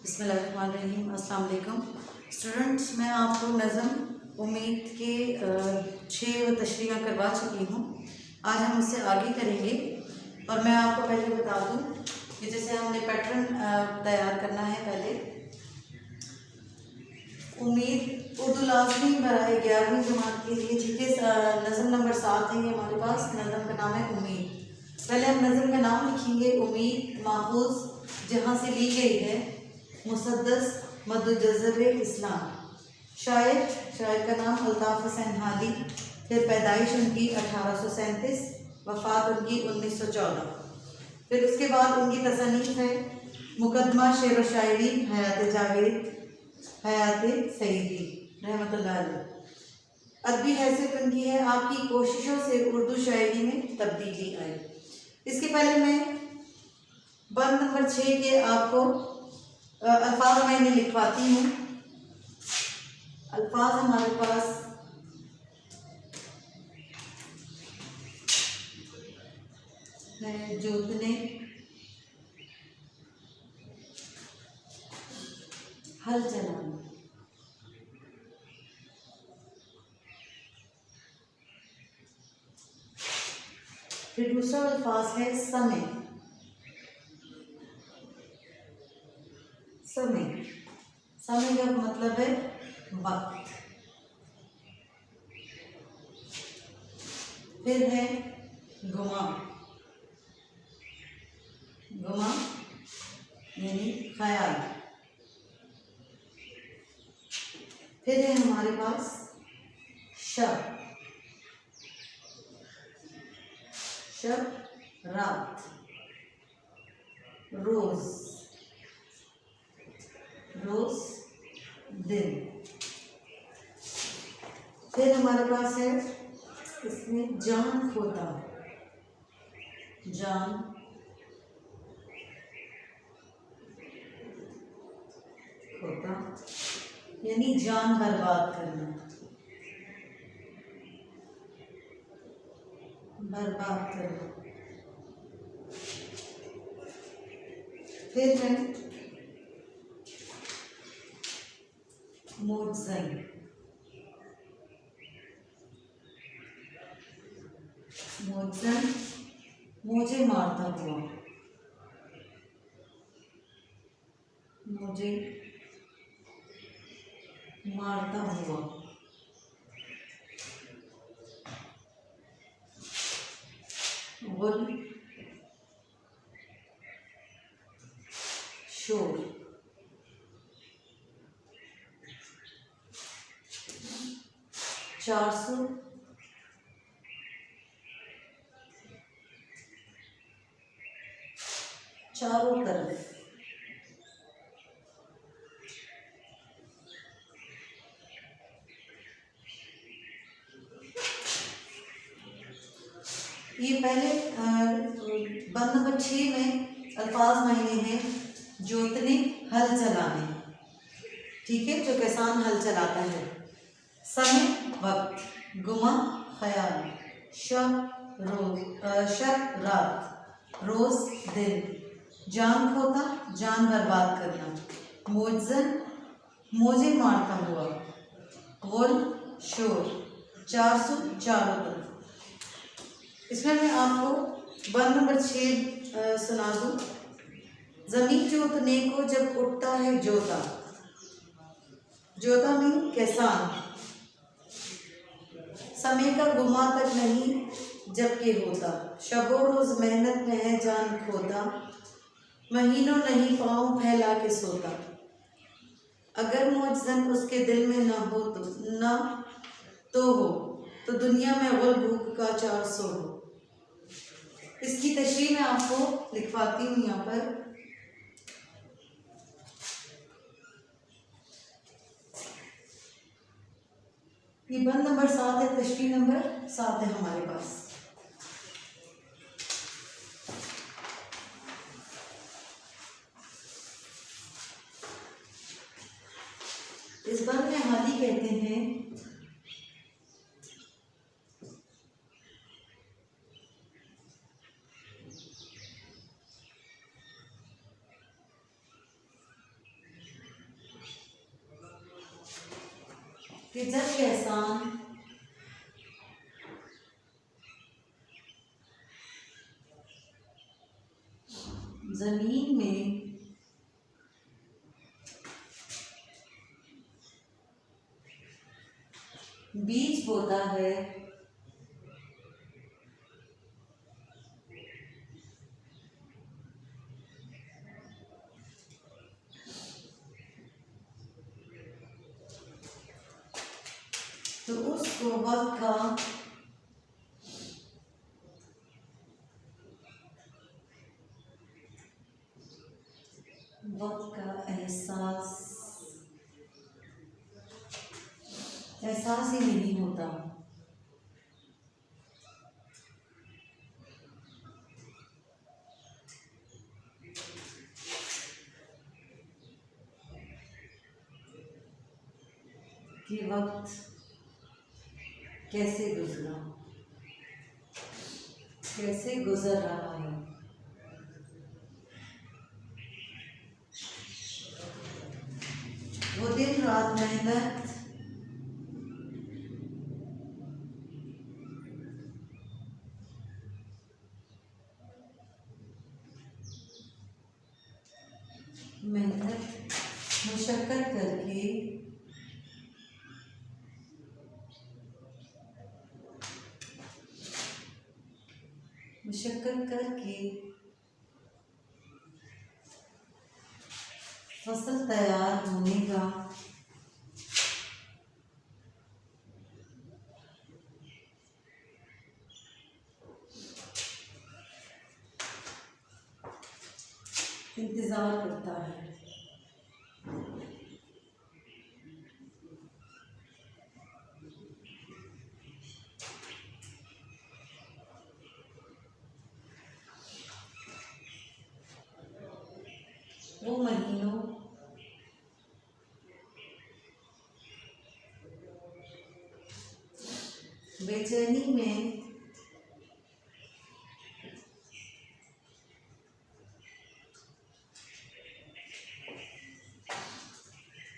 बिस्मिल्लाहिर्रहमानिर्रहीम। अस्सलाम वालेकुम स्टूडेंट्स, मैं आपको नज़म उम्मीद के 6 तशरीह करवा चुकी हूँ। आज हम उससे आगे करेंगे और मैं आपको पहले बता दूँ कि जैसे हमने पैटर्न तैयार करना है। पहले उम्मीद उर्दू लाज़मी बराए 11वीं जमात के लिए, ठीक है। नज़म नंबर 7 है ये हमारे पास। नज़म का नाम है उम्मीद। पहले हम नज़म का नाम लिखेंगे। उम्मीद माखूज़ जहाँ से ली गई है, मुसद्दस मद्दुजज़्ब इस्लाम। शायर का नाम अल्ताफ़ हुसैन हादी। फिर पैदाइश उनकी 1837, वफ़ात उनकी 1914। फिर उसके बाद उनकी तसनीफ़ है मुकदमा शेर व शायरी हयात जावेद हयात सईदी रहमतुल्लाह अलैह। अदबी हैसियत उनकी है आपकी कोशिशों से उर्दू शायरी में तब्दीली आई। इसके पहले मैं बंद नंबर 6 के आपको अल्फाज मैंने लिखवाती हूँ। अल्फाज हमारे पास है जोतने, हल चलाना, फिर दूसरा अल्फाज है समय। समय समय का मतलब है वक्त। फिर है गुमा, गुमा यानी ख्याल। फिर है हमारे पास शब, शब रात, रोज, रोज दिन। फिर हमारे पास है इसमें जान खोता, जान खोता यानी जान बर्बाद करना, बर्बाद करना। फिर है मुअज़्ज़न, मुअज़्ज़न मुझे मारता हुआ, मुझे मारता हुआ। गुल शोर, 400 चारों तरफ। ये पहले बंद नंबर 6 में अल्फाज मायने हैं जोतने, हल चलाने, ठीक है, जो किसान हल चलाता है। समय वक्त, गुमा ख्याल, शब रोज, शब रात, रोज दिन, जान खोता जान बर्बाद करना, मुअज़्ज़न मोजे मारता हुआ, गुल शोर, 400 चारों तरफ। इसमें मैं आपको बंद नंबर 6 सुना दूँ। ज़मीन जोतने को जब उठता है जोता, जोता में किसान, समय का गुमा तक नहीं जबकि होता, शबो रोज मेहनत में है जान खोता, महीनों नहीं पाँव फैला के सोता। अगर मुअज़्ज़न उसके दिल में ना हो तो दुनिया में गुल भूख का 400 हो। इसकी तशरीह मैं आपको लिखवाती हूँ यहाँ पर। ये बंद नंबर 7 है, तशरीह नंबर 7 है हमारे पास। इस बंद में हादी कहते हैं कि जब ये एहसान जमीन में बीज बोता है, तो उसको वक्त का एहसास ही नहीं होता। कि वक्त कैसे गुजरा, कैसे गुजर रहा है। वो दिन रात मेहनत मुशक्कत करके फसल तैयार होने का इंतजार करता है। वो महीनों बेचैनी में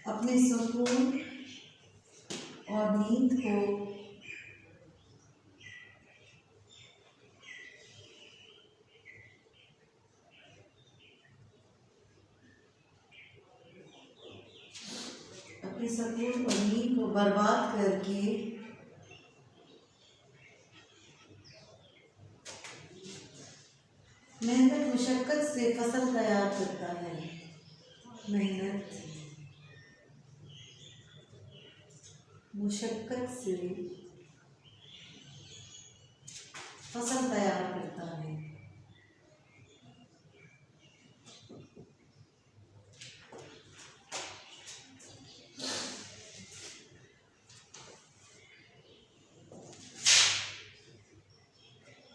अपने सुकून और नींद को बर्बाद करके मेहनत मुशक्कत से फसल तैयार करता है। मेहनत मुशक्कत से फसल तैयार करता है।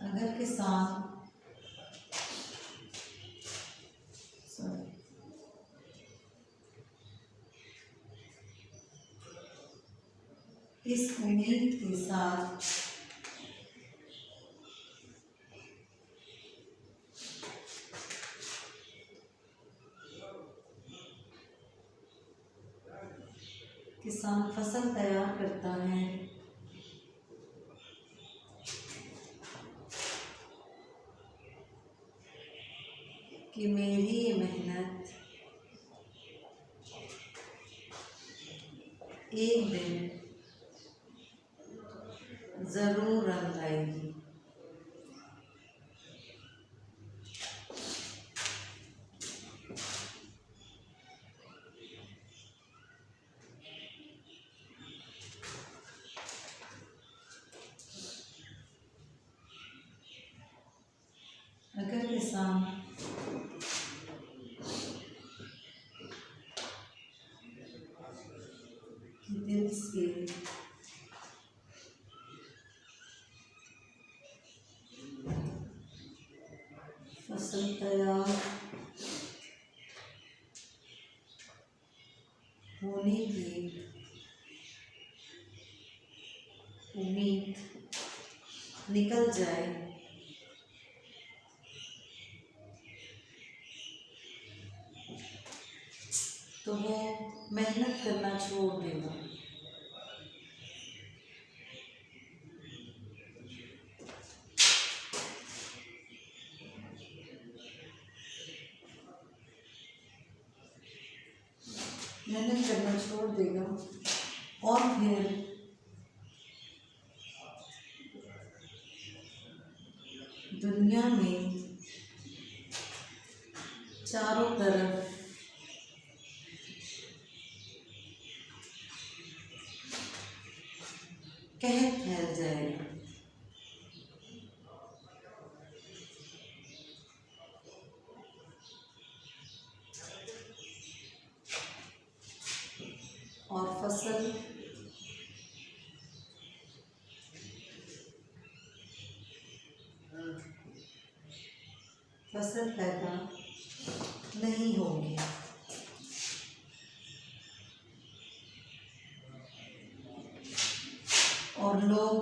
अगर किसान इस उम्मीद के साथ किसान फसल तैयार करता है कि मेरी ये मेहनत एक दिन जरूर रंग लाएगी। अगर किसान की दिल से फसल तैयार होने की उम्मीद निकल जाए तो वो मेहनत करना छोड़ देगा। मेहनत करना छोड़ देगा और फिर दुनिया में चारों तरफ कहत फैल जाएगा। और फसल पैदा नहीं होगी। और लोग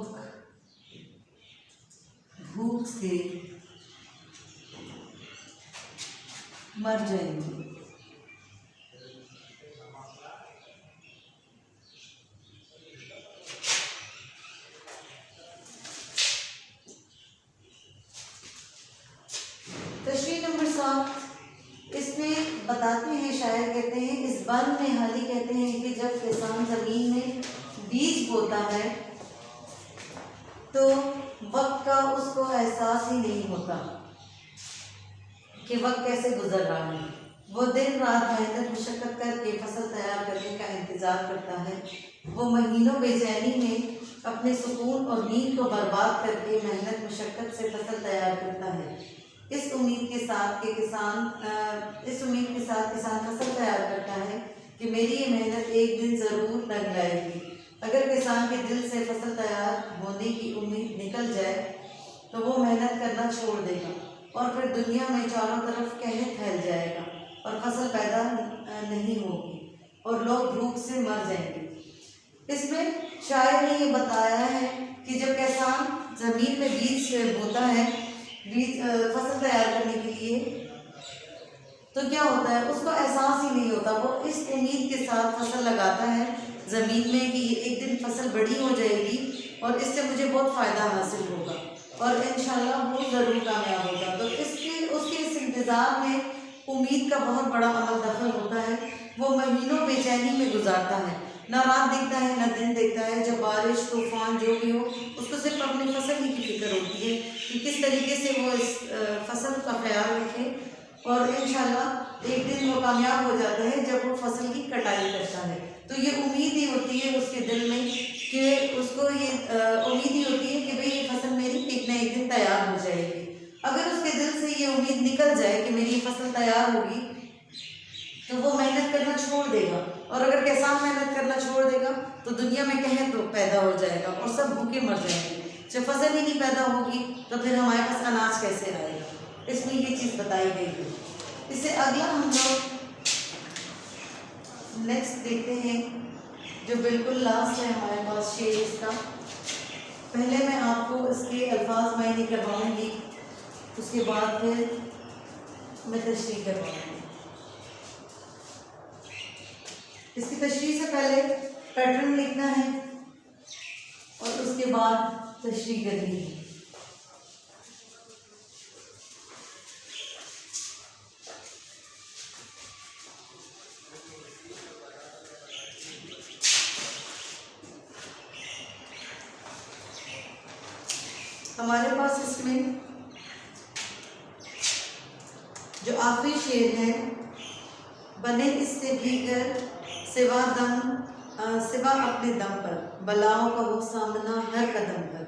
भूख से मर जाएंगे। तशरीह नंबर 7 इसमें बताते हैं, शायर कहते हैं, इस बन में हाली कहते हैं कि जब किसान जमीन में बीज बोता है तो वक्त का उसको एहसास ही नहीं होता कि वक्त कैसे गुजर रहा है। वो दिन रात मेहनत मुशक्कत करके फसल तैयार करने का इंतज़ार करता है। वो महीनों बेचैनी में अपने सुकून और नींद को बर्बाद करके मेहनत मुशक्कत से फसल तैयार करता है। इस उम्मीद के साथ किसान फसल तैयार करता है कि मेरी ये मेहनत एक दिन ज़रूर लग जाएगी। अगर किसान के दिल से फसल तैयार होने की उम्मीद निकल जाए तो वो मेहनत करना छोड़ देगा और फिर दुनिया में चारों तरफ कहत फैल जाएगा और फसल पैदा नहीं होगी और लोग भूख से मर जाएंगे। इसमें शायर ने ये बताया है कि जब किसान ज़मीन में बीज बोता है, बीज फसल तैयार करने के लिए, तो क्या होता है उसको एहसास ही नहीं होता। वो इस उम्मीद के साथ फसल लगाता है ज़मीन में कि एक दिन फसल बड़ी हो जाएगी और इससे मुझे बहुत फ़ायदा हासिल होगा और इंशाल्लाह वो ज़रूर कामयाब होगा। तो उसके इस इंतज़ार में उम्मीद का बहुत बड़ा अमल दखल होता है। वो महीनों बेचैनी में गुजारता है, ना रात देखता है ना दिन देखता है। जब बारिश तूफान जो भी हो उसको सिर्फ अपनी फसल ही की फिक्र होती है कि किस तरीके से वो इस फसल का ख्याल रखे और इंशाल्लाह एक दिन वो कामयाब हो जाता है जब वो फसल की कटाई करता है। तो ये उम्मीद ही होती है उसके दिल में कि उसको ये उम्मीद ही होती है कि भाई ये फसल मेरी एक ना एक दिन तैयार हो जाएगी। अगर उसके दिल से ये उम्मीद निकल जाए कि मेरी फसल तैयार होगी तो वो मेहनत करना छोड़ देगा और अगर किसान मेहनत करना छोड़ देगा तो दुनिया में कहत तो पैदा हो जाएगा और सब भूखे मर जाएंगे। जब फसल ही नहीं पैदा होगी तो फिर हमारे पास अनाज कैसे आएगा। इसमें ये चीज़ बताई गई है। इससे अगला हम लोग नेक्स्ट देखते हैं जो बिल्कुल लास्ट है हमारे पास शेर इसका। पहले मैं आपको इसके अल्फाज मायने करवाऊँगी, उसके बाद फिर मैं तशरीह करवाऊँगी। इसकी तशरीह से पहले पैटर्न लिखना है और उसके बाद तशरीह करनी है। हमारे पास इसमें जो आखिरी शेर है, बने इससे भीगर सिवा अपने दम पर, बलाओं का वो सामना हर कदम पर,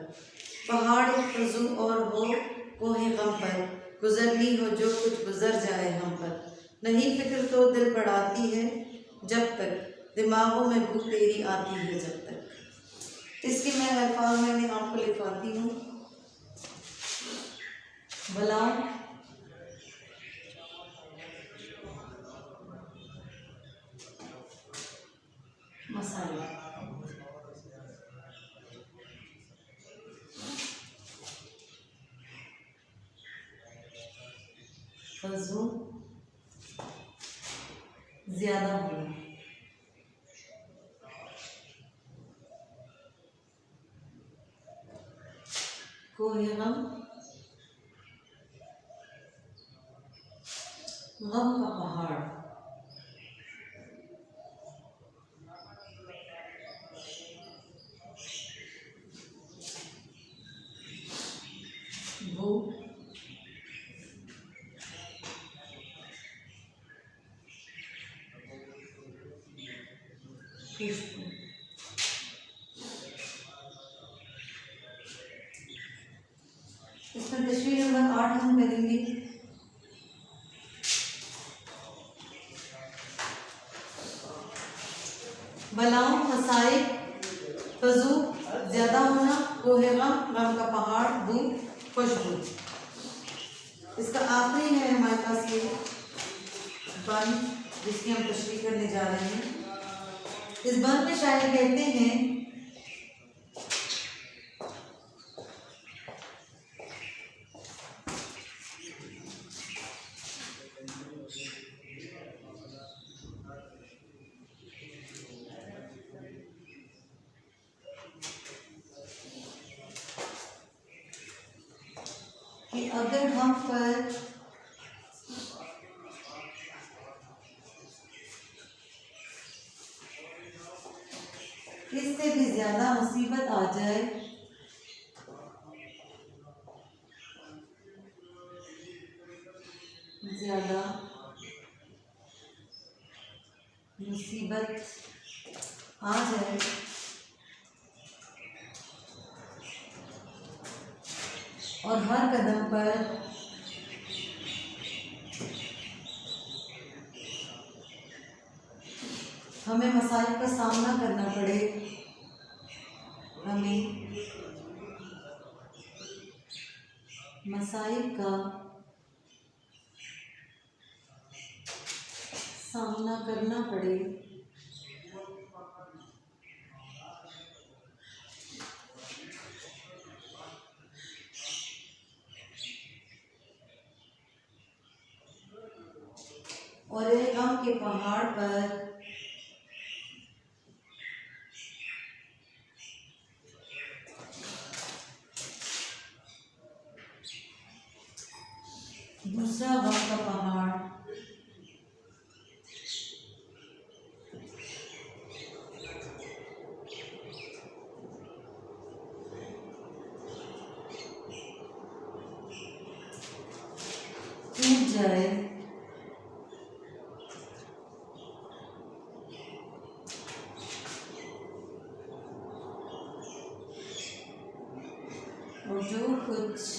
पहाड़ फजू और हो कोहे गम पर, गुजरनी हो जो कुछ गुजर जाए हम पर, नहीं फिक्र तो दिल बढ़ाती है जब तक, दिमागों में भूख तेरी आती है जब तक। इसके मैं अल्फाज मैंने आपको लिखवाती हूँ। बलाओं मसाला, फजूल ज्यादा होना, कोई गम का पहाड़, खुशबू। इसमें तशरीह नंबर 8 हम करेंगे। बलाओं, मसाइब, फजू, ज्यादा होना, कोहे गम, गम का पहाड़, धूप, खुशबू। इसका आखिरी है हमारे पास ये बंद, जिसकी हम तशरीह करने जा रहे हैं। इस बंद में शायर कहते हैं कि अगर हम पर इससे भी ज्यादा मुसीबत आ जाए, ज्यादा मुसीबत आ जाए और हर कदम पर हमें मसाइल का सामना करना पड़े, हमें मसाइल का सामना करना पड़े, और एक गम के पहाड़ पर दूसरा गम का पहाड़ टूट जाए, और जो कुछ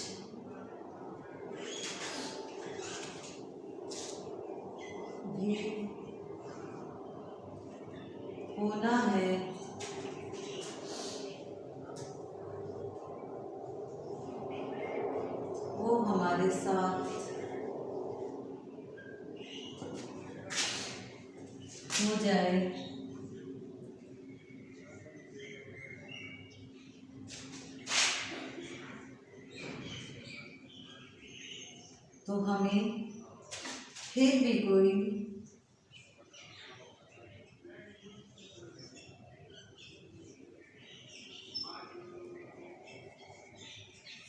भी होना है वो हमारे साथ हो जाए। तो हमें फिर भी कोई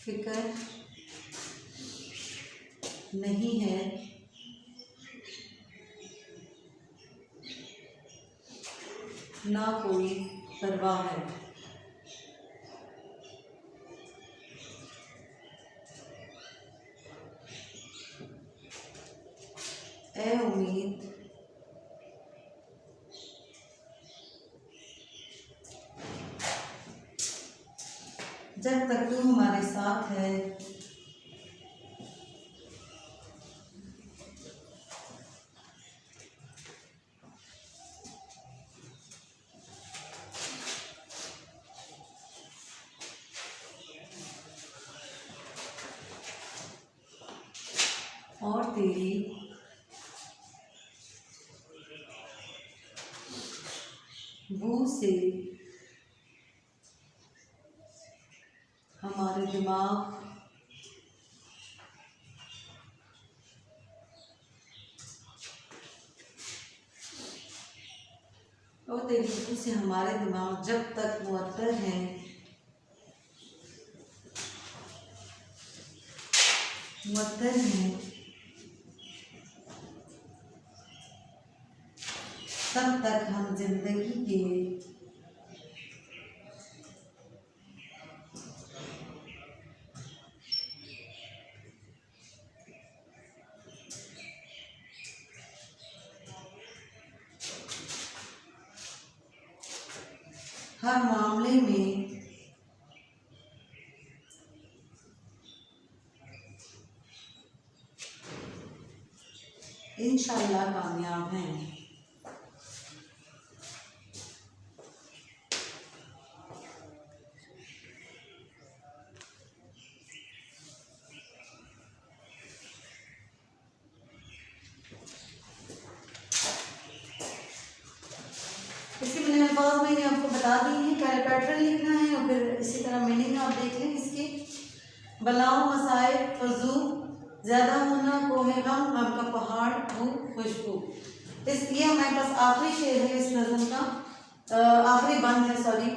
फिक्र नहीं है, ना कोई परवाह है। ए उम्मीद, जब तक तू हमारे साथ है और तेरी बू से हमारे दिमाग और तेरी बू से हमारे दिमाग जब तक मुअत्तर हैं, तब तक हम जिंदगी के हर मामले में इंशाअल्लाह कामयाब हैं। इसके मैंने अल्फाज मैंने आपको बता दी हैं, पहले पैटर्न लिखना है और फिर इसी तरह मीनिंग आप देख लें इसकी। बलाओ मसाइब फजू ज़्यादा होना कोहे गम आपका पहाड़ हो खुशबू। इस ये हमारे पास आखिरी शेर है इस नज़म का, आखिरी बंद है सॉरी।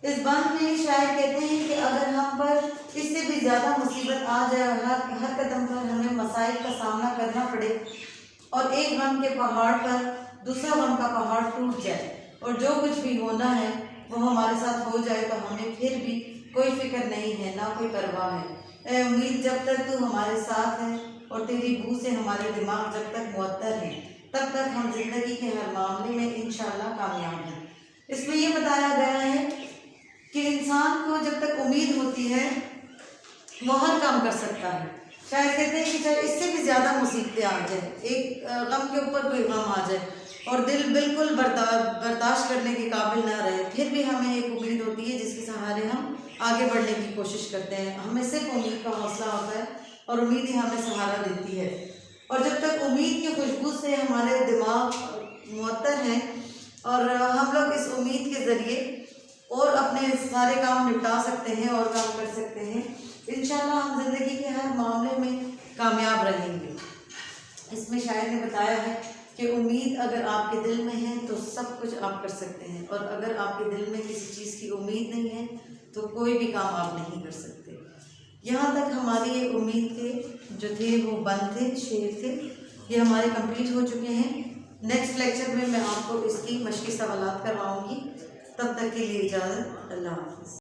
इस बंद में शायद कहते हैं कि अगर हम पर इससे भी ज़्यादा मुसीबत आ जाए, हर कदम पर हमें मसाइब का सामना करना पड़े और एक गम के पहाड़ पर दूसरा गम का पहाड़ टूट जाए और जो कुछ भी होना है वो हमारे साथ हो जाए, तो हमें फिर भी कोई फिक्र नहीं है, ना कोई परवाह है। ए उम्मीद, जब तक तू हमारे साथ है और तेरी बू से हमारे दिमाग जब तक मुअत्तर हैं, तब तक हम जिंदगी के हर मामले में इंशाअल्लाह कामयाब हैं। इसमें ये बताया गया है कि इंसान को जब तक उम्मीद होती है वो हर काम कर सकता है। शायद कहते हैं कि चाहे इससे भी ज़्यादा मुसीबतें आ जाए, एक गम के ऊपर कोई गम आ जाए और दिल बिल्कुल बर्दाश्त करने के काबिल ना रहे, फिर भी हमें एक उम्मीद होती है जिसके सहारे हम आगे बढ़ने की कोशिश करते हैं। हमें सिर्फ उम्मीद का हौसला होता है और उम्मीद ही हमें सहारा देती है। और जब तक उम्मीद की खुशबू से हमारे दिमाग मुअत्तर हैं और हम लोग इस उम्मीद के ज़रिए और अपने सारे काम निपटा सकते हैं और काम कर सकते हैं, इंशाअल्लाह हम ज़िंदगी के हर मामले में कामयाब रहेंगे। इसमें शायर ने बताया है कि उम्मीद अगर आपके दिल में है तो सब कुछ आप कर सकते हैं, और अगर आपके दिल में किसी चीज़ की उम्मीद नहीं है तो कोई भी काम आप नहीं कर सकते। यहाँ तक हमारी ये उम्मीद के जो थे वो बंद थे, शेर थे, ये हमारे कंप्लीट हो चुके हैं। नेक्स्ट लेक्चर में मैं आपको इसकी मश्की सवालात करवाऊँगी। तब तक के लिए इजाज़त, अल्लाह हाफ़िज़।